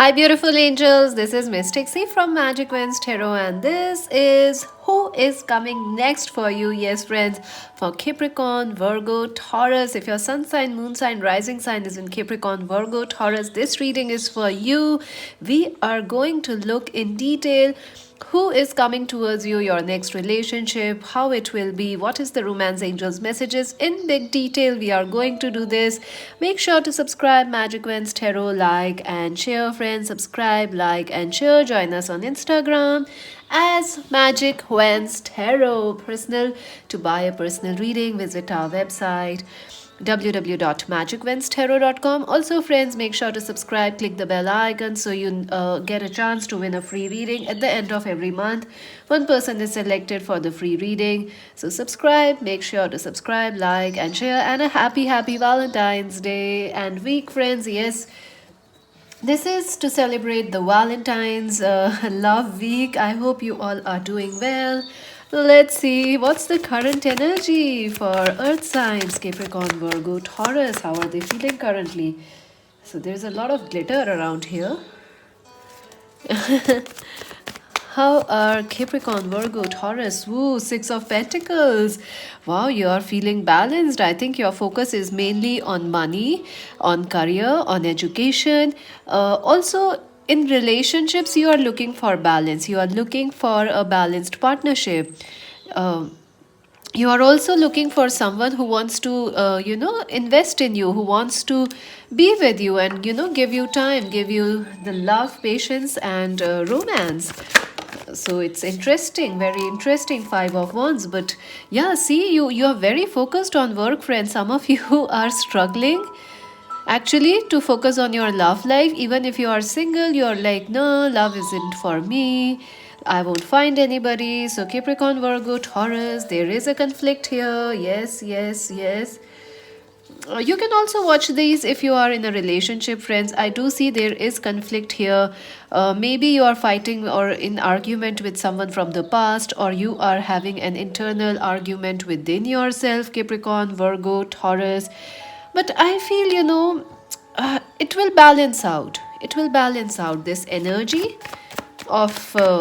Hi, beautiful angels. This is Miss Trixie from Magic Winds Tarot, and this is who is coming next for you. Yes, friends, for Capricorn, Virgo, Taurus. If your sun sign, moon sign, rising sign is in Capricorn, Virgo, Taurus, this reading is for you. We are going to look in detail who is coming towards you, your next relationship, how it will be, what is the romance angels messages in big detail. We are going to do this. Make sure to subscribe Magic Winds Tarot, like and share, friends. Subscribe, like and share. Join us on Instagram as Magic Winds Tarot. Personal. To buy a personal reading, visit our website www.magicwindstarot.com. Also, friends, make sure to subscribe, click the bell icon so you get a chance to win a free reading at the end of every month. One person is selected for the free reading. So subscribe, make sure to subscribe, like and share, and a happy Valentine's Day and week, friends. Yes, this is to celebrate the Valentine's love week. I hope you all are doing well. Let's see what's the current energy for earth signs Capricorn, Virgo, Taurus. How are they feeling currently? So there's a lot of glitter around here. How are Capricorn, Virgo, Taurus? Woo, Six of Pentacles. Wow, you are feeling balanced. I think your focus is mainly on money, on career, on education. Also, in relationships, you are looking for balance. You are looking for a balanced partnership. Um you are also looking for someone who wants to invest in you, who wants to be with you and give you time, give you the love, patience and romance. So it's interesting, very interesting, Five of Wands. But yeah, see, you are very focused on work, friends. Some of you are struggling actually to focus on your love life. Even if you are single, you're like, no, love isn't for me, I won't find anybody. So Capricorn, Virgo, Taurus, there is a conflict here. Yes, yes, yes. You can also watch these if you are in a relationship, friends. I do see there is conflict here. Maybe you are fighting or in argument with someone from the past, or you are having an internal argument within yourself, Capricorn, Virgo, Taurus. But I feel, it will balance out. It will balance out this energy of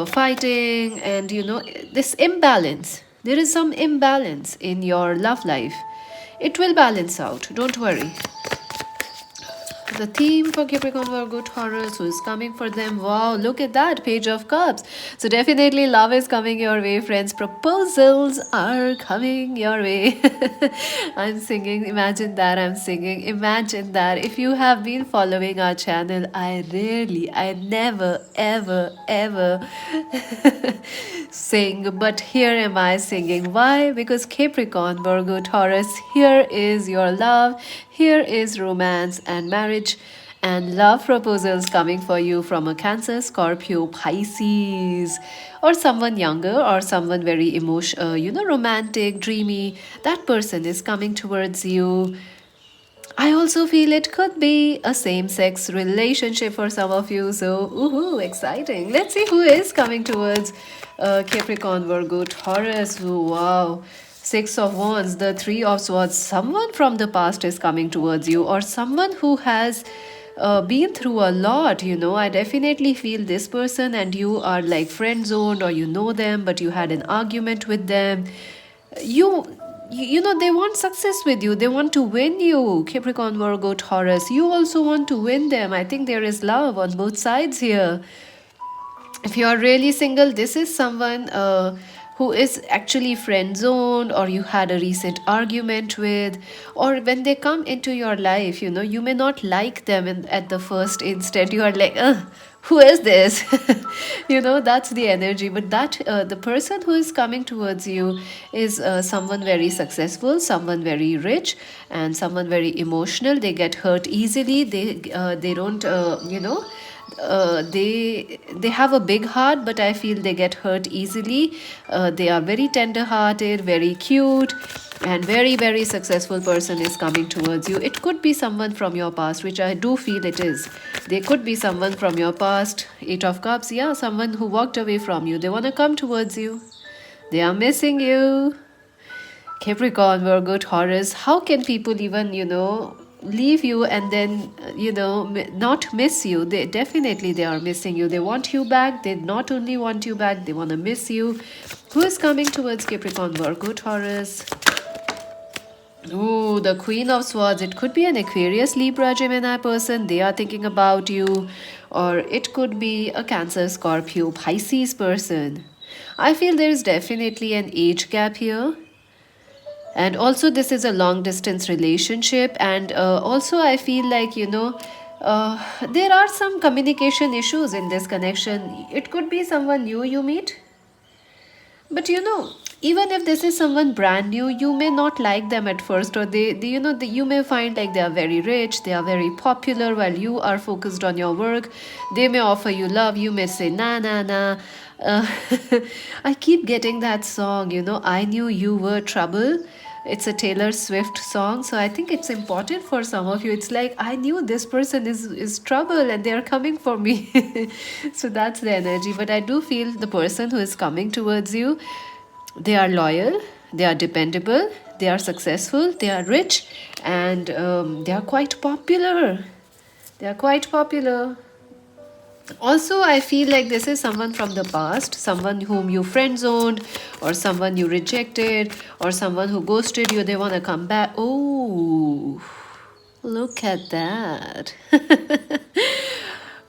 fighting and, this imbalance. There is some imbalance in your love life. It will balance out. Don't worry. The theme for Capricorn, Virgo, Taurus, who is coming for them. Wow, look at that, Page of Cups. So definitely love is coming your way, friends. Proposals are coming your way. I'm singing, imagine that I'm singing. Imagine that. If you have been following our channel, I never, ever sing, but here am I singing. Why? Because Capricorn, Virgo, Taurus, here is your love, here is romance and marriage and love proposals coming for you from a Cancer, Scorpio, Pisces, or someone younger, or someone very emotional, romantic, dreamy. That person is coming towards you. I also feel it could be a same sex relationship for some of you. So, ooh, exciting. Let's see who is coming towards Capricorn, Virgo, Taurus. Ooh, wow. Six of Wands, the Three of Swords. Someone from the past is coming towards you, or someone who has been through a lot. I definitely feel this person and you are like friend zoned, or you know them, but you had an argument with them. They want success with you, they want to win you, Capricorn, Virgo, Taurus. You also want to win them. I think there is love on both sides here. If you are really single, this is someone who is actually friend zoned, or you had a recent argument with, or when they come into your life, you may not like them at the first instant. You are like, who is this? That's the energy. But that the person who is coming towards you is someone very successful, someone very rich, and someone very emotional. They get hurt easily. They don't they have a big heart, but I feel they get hurt easily. They are very tender hearted, very cute, and very successful person is coming towards you. It could be someone from your past, which I do feel it is. They could be someone from your past. Eight of Cups, yeah, someone who walked away from you. They want to come towards you. They are missing you. Capricorn, Virgo, Taurus. How can people even leave you and then not miss you. They definitely, they are missing you. They want you back. They not only want you back, they want to miss you. Who is coming towards Capricorn, Virgo, Taurus? Oh, the Queen of Swords. It could be an Aquarius, Libra, Gemini person. They are thinking about you. Or it could be a Cancer, Scorpio, Pisces person. I feel there is definitely an age gap here. And also, this is a long distance relationship. And also, I feel like, there are some communication issues in this connection. It could be someone new you meet. But even if this is someone brand new, you may not like them at first, or you may find like they are very rich, they are very popular while you are focused on your work. They may offer you love, you may say, nah, nah, nah. Uh, I keep getting that song, I knew you were trouble. It's a Taylor Swift song, so I think it's important for some of you. It's like, I knew this person is trouble and they're coming for me. So that's the energy. But I do feel the person who is coming towards you, they are loyal, they are dependable, they are successful, they are rich, and they are quite popular. They are quite popular. Also, I feel like this is someone from the past, someone whom you friend zoned, or someone you rejected, or someone who ghosted you. They want to come back. Oh, look at that.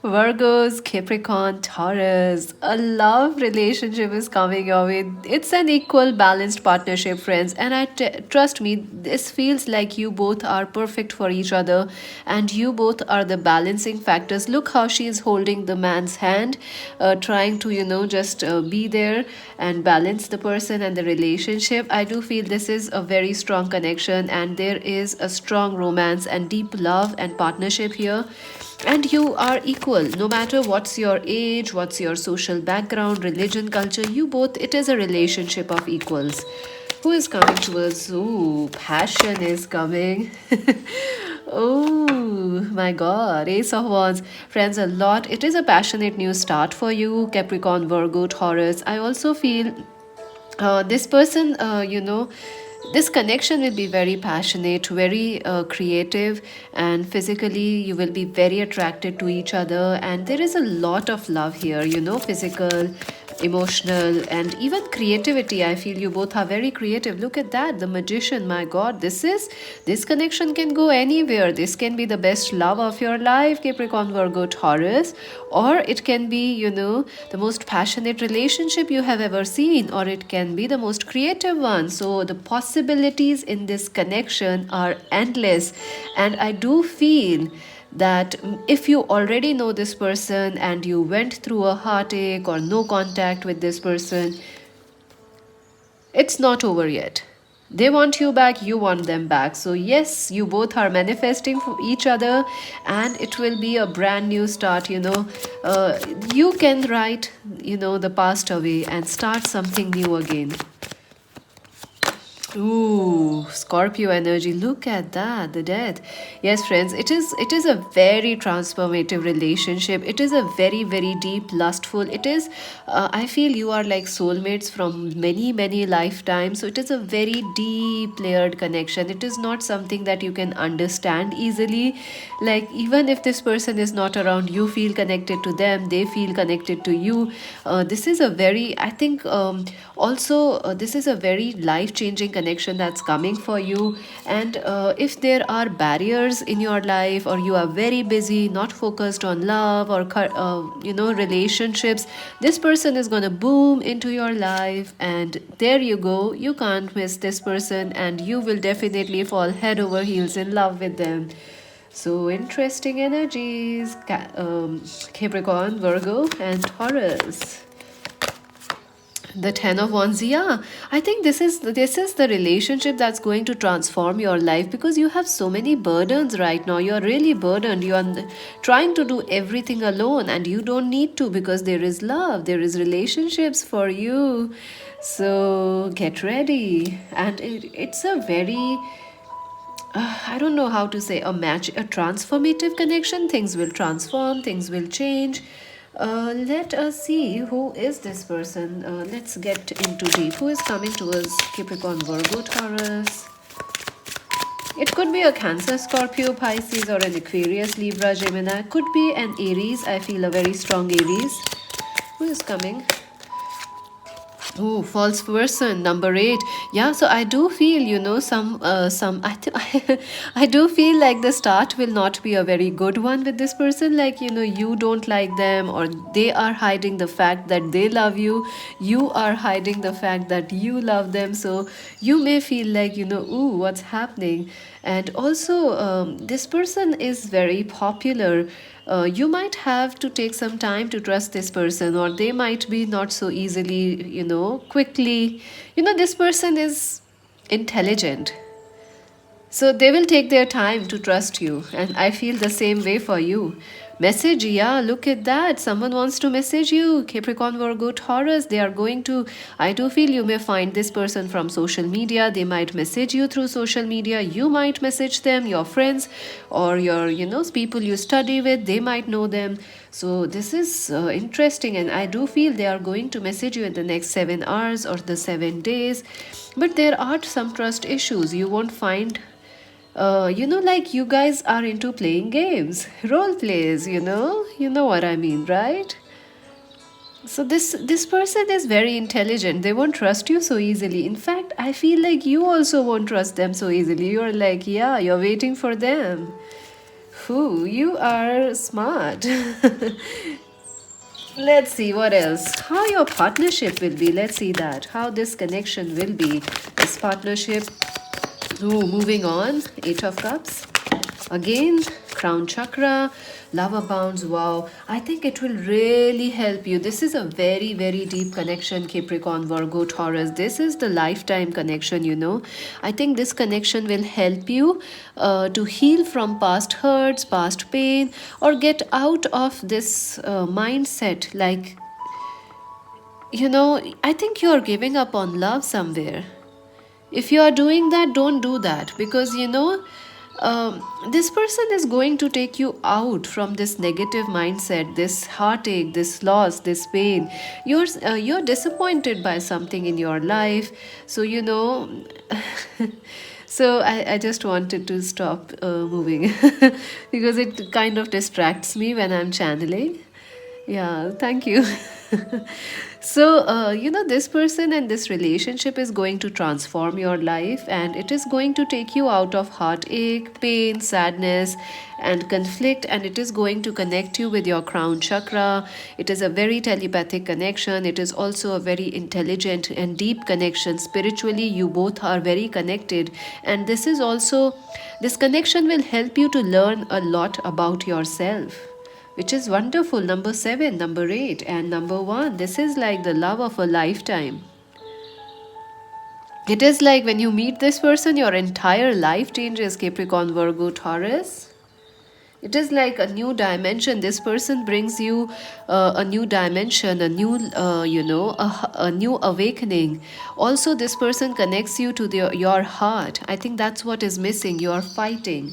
Virgos, Capricorn, Taurus, a love relationship is coming your way. It's an equal, balanced partnership, friends. And trust me, this feels like you both are perfect for each other, and you both are the balancing factors. Look how she is holding the man's hand, trying to, just be there and balance the person and the relationship. I do feel this is a very strong connection, and there is a strong romance and deep love and partnership here. And you are equal, no matter what's your age, what's your social background, religion, culture. You both, it is a relationship of equals. Who is coming towards? Ooh, passion is coming. Oh my god, Ace of Wands. Friends, a lot. It is a passionate new start for you, Capricorn, Virgo, Taurus. I also feel this person, this connection will be very passionate, very creative, and physically you will be very attracted to each other. And there is a lot of love here, physical, emotional, and even creativity. I feel you both are very creative. Look at that, the Magician. My god, this connection can go anywhere. This can be the best love of your life, Capricorn, Virgo, Taurus, or it can be, the most passionate relationship you have ever seen, or it can be the most creative one. So the possibilities in this connection are endless. And I do feel that if you already know this person and you went through a heartache or no contact with this person, it's not over yet. They want you back, you want them back. So, yes, you both are manifesting for each other, and it will be a brand new start. You can write, the past away and start something new again. Ooh, Scorpio energy. Look at that, the death. Yes, friends, it is a very transformative relationship. It is a very, very deep, lustful. It is I feel you are like soulmates from many, many lifetimes. So it is a very deep layered connection. It is not something that you can understand easily. Like, even if this person is not around, you feel connected to them, they feel connected to you. This is a very, I think, also this is a very life changing connection that's coming for you. And if there are barriers in your life, or you are very busy, not focused on love or relationships, this person is going to boom into your life, and there you go. You can't miss this person, and you will definitely fall head over heels in love with them. So interesting energies, Capricorn, Virgo, and Taurus. The Ten of Wands. Yeah, I think this is the relationship that's going to transform your life, because you have so many burdens right now. You are really burdened. You are trying to do everything alone, and you don't need to, because there is love, there is relationships for you. So get ready. And it's a very I don't know how to say, a transformative connection. Things will transform, things will change. Let us see who is this person. Let's get into deep. Who is coming towards Capricorn, Virgo, Taurus? It could be a Cancer, Scorpio, Pisces, or an Aquarius, Libra, Gemini. Could be an Aries. I feel a very strong Aries. Who is coming? Oh, false person, number 8. Yeah, so I do feel, I do feel like the start will not be a very good one with this person. Like, you don't like them, or they are hiding the fact that they love you. You are hiding the fact that you love them. So you may feel like, ooh, what's happening? And also, this person is very popular. You might have to take some time to trust this person, or they might be not so easily, quickly. This person is intelligent, so they will take their time to trust you, and I feel the same way for you. Message, yeah, look at that. Someone wants to message you. Capricorn, Virgo, Taurus, they are going to. I do feel you may find this person from social media. They might message you through social media. You might message them, your friends, or your, people you study with. They might know them. So this is interesting, and I do feel they are going to message you in the next 7 hours or the 7 days. But there are some trust issues. You won't find like you guys are into playing games, role plays, you know what I mean, right? So this person is very intelligent. They won't trust you so easily. In fact, I feel like you also won't trust them so easily. You're like, yeah, you're waiting for them. Whew, you are smart. Let's see what else. How your partnership will be. Let's see that. How this connection will be. This partnership. Oh, moving on. 8 of Cups. Again, crown chakra, love abounds. Wow, I think it will really help you. This is a very, very deep connection, Capricorn, Virgo, Taurus. This is the lifetime connection. I think this connection will help you to heal from past hurts, past pain, or get out of this mindset. Like, I think you're giving up on love somewhere. If you are doing that, don't do that, because this person is going to take you out from this negative mindset, this heartache, this loss, this pain. You're disappointed by something in your life, so so I just wanted to stop moving because it kind of distracts me when I'm channeling. Yeah, thank you. So, this person and this relationship is going to transform your life, and it is going to take you out of heartache, pain, sadness, and conflict, and it is going to connect you with your crown chakra. It is a very telepathic connection. It is also a very intelligent and deep connection. Spiritually, you both are very connected, and this connection will help you to learn a lot about yourself, which is wonderful. Number 7, number 8, and number 1. This is like the love of a lifetime. It is like when you meet this person, your entire life changes, Capricorn, Virgo, Taurus. It is like a new dimension. This person brings you a new dimension, a new, a new awakening. Also, this person connects you to your heart. I think that's what is missing. You are fighting.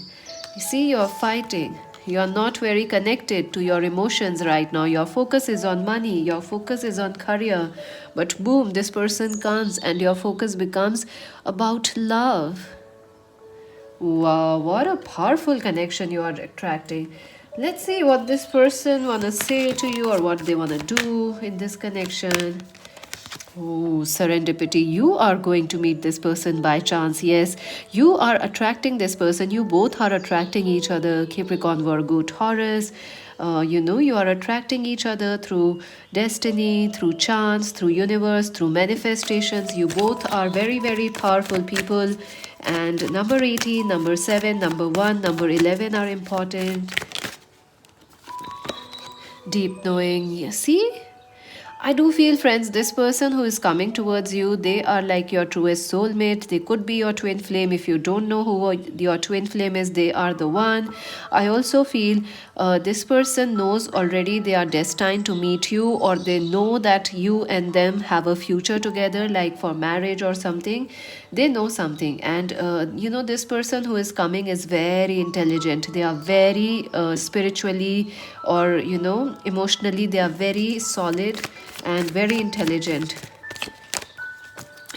You see, you are fighting. You are not very connected to your emotions right now. Your focus is on money, your focus is on career. But boom, this person comes and your focus becomes about love. Wow, what a powerful connection you are attracting. Let's see what this person want to say to you, or what they want to do in this connection. Oh, serendipity. You are going to meet this person by chance. Yes, you are attracting this person. You both are attracting each other. Capricorn, Virgo, Taurus. You are attracting each other through destiny, through chance, through universe, through manifestations. You both are very, very powerful people. And number 18, number 7, number 1, number 11 are important. Deep knowing. See? I do feel, friends, this person who is coming towards you, they are like your truest soulmate. They could be your twin flame. If you don't know who your twin flame is, they are the one. I also feel this person knows already they are destined to meet you, or they know that you and them have a future together, like for marriage or something. They know something. And, this person who is coming is very intelligent. They are very spiritually, or, emotionally, they are very solid and very intelligent.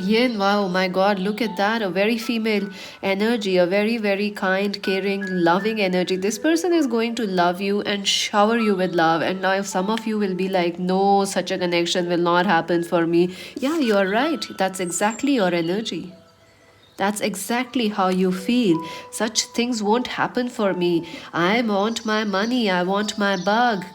Yin, wow, my God, look at that. A very female energy, a very, very kind, caring, loving energy. This person is going to love you and shower you with love. And now, if some of you will be like, no, such a connection will not happen for me. Yeah, you are right. That's exactly your energy. That's exactly how you feel. Such things won't happen for me. I want my money. I want my bug.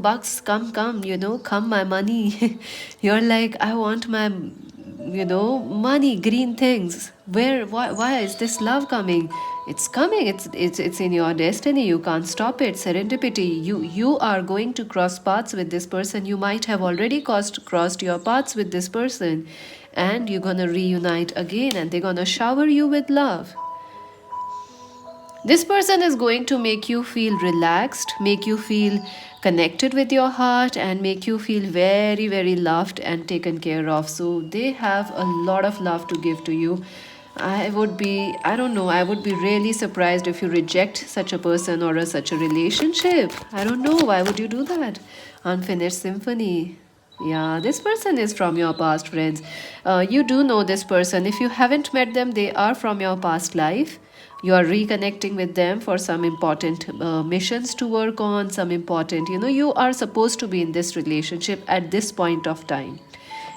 Bugs, come, come my money. You're like, I want my, money, green things. Why is this love coming? It's coming. It's in your destiny. You can't stop it. Serendipity. You are going to cross paths with this person. You might have already crossed your paths with this person, and you're gonna reunite again, and they're gonna shower you with love. This person is going to make you feel relaxed, make you feel connected with your heart, and make you feel very, very loved and taken care of. So they have a lot of love to give to you. I don't know, I would be really surprised if you reject such a person or such a relationship. I don't know, why would you do that? Unfinished symphony. Yeah, this person is from your past, friends. You do know this person. If you haven't met them, they are from your past life. You are reconnecting with them for some important missions to work on, some important, you are supposed to be in this relationship at this point of time.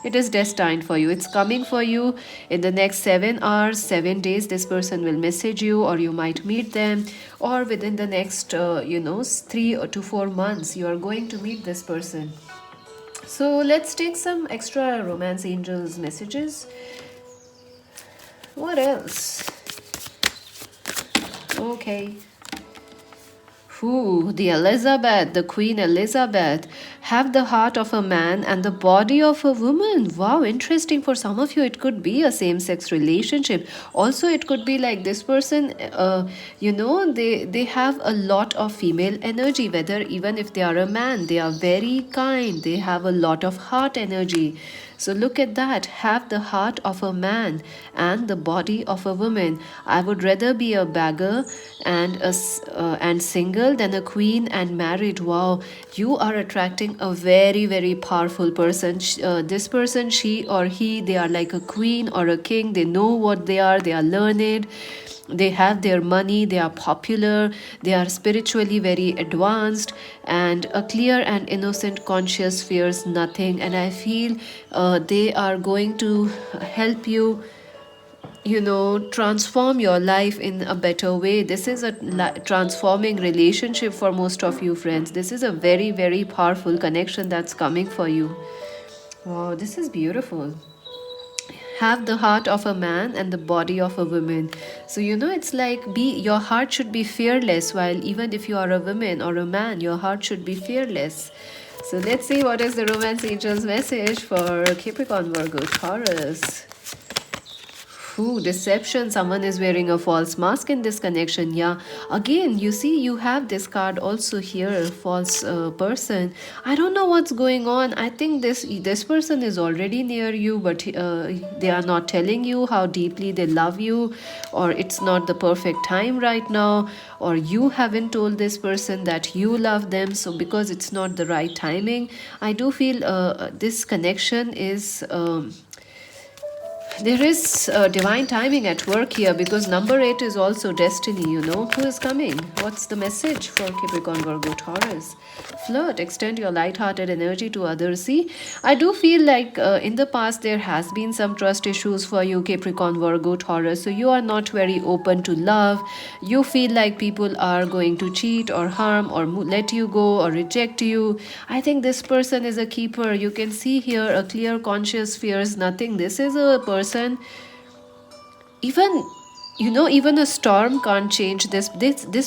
It is destined for you. It's coming for you in the next 7 hours, 7 days. This person will message you, or you might meet them, or within the next, 3 to 4 months, you are going to meet this person. So let's take some extra romance angels messages. What else? Okay. Ooh, the Elizabeth, the Queen Elizabeth, have the heart of a man and the body of a woman. Wow, interesting. For some of you, it could be a same sex relationship. Also, it could be like this person, they have a lot of female energy, whether even if they are a man, they are very kind, they have a lot of heart energy. So look at that. Have the heart of a man and the body of a woman. I would rather be a beggar and single than a queen and married. Wow, you are attracting a very, very powerful person. This person, she or he, they are like a queen or a king. They know what they are. They are learned, they have their money, they are popular, they are spiritually very advanced, and a clear and innocent conscience fears nothing. And I feel they are going to help you, transform your life in a better way. This is a transforming relationship for most of you, friends. This is a very, very powerful connection that's coming for you. Wow, this is beautiful. Have the heart of a man and the body of a woman. So it's like, be your heart should be fearless, while even if you are a woman or a man, your heart should be fearless. So let's see what is the romance angels message for Capricorn, Virgo, Taurus. Ooh, deception. Someone is wearing a false mask in this connection. Yeah. Again, you see, you have this card also here, false person. I don't know what's going on. I think this person is already near you, but they are not telling you how deeply they love you, or it's not the perfect time right now, or you haven't told this person that you love them. So because it's not the right timing, I do feel this connection is. There is divine timing at work here, because number 8 is also destiny. Who is coming? What's the message for Capricorn, Virgo, Taurus? Flirt, extend your light-hearted energy to others. See, I do feel like in the past there has been some trust issues for you, Capricorn, Virgo, Taurus. So you are not very open to love. You feel like people are going to cheat or harm or let you go or reject you. I think this person is a keeper. You can see here a clear conscience fears nothing. This is a person, even even a storm can't change this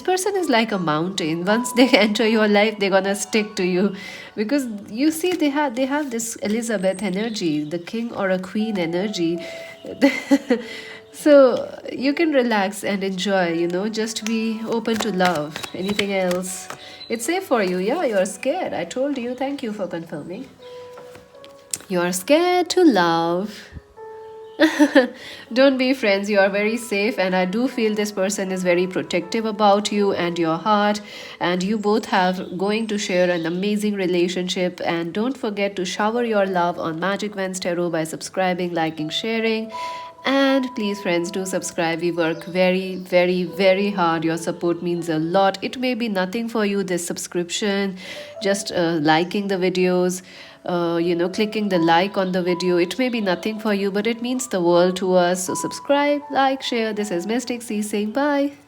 person is like a mountain. Once they enter your life, they're gonna stick to you, because you see, they have this Elizabeth energy, the king or a queen energy. So you can relax and enjoy, just be open to love. Anything else? It's safe for you. Yeah, you're scared. I told you. Thank you for confirming. You're scared to love. Don't be friends, you are very safe, and I do feel this person is very protective about you and your heart, and you both have going to share an amazing relationship. And don't forget to shower your love on Magic Vans Tarot by subscribing, liking, sharing. And please, friends, do subscribe. We work very, very, very hard. Your support means a lot. It may be nothing for you, this subscription, just liking the videos, clicking the like on the video. It may be nothing for you, but it means the world to us. So, subscribe, like, share. This is Mystic C saying bye.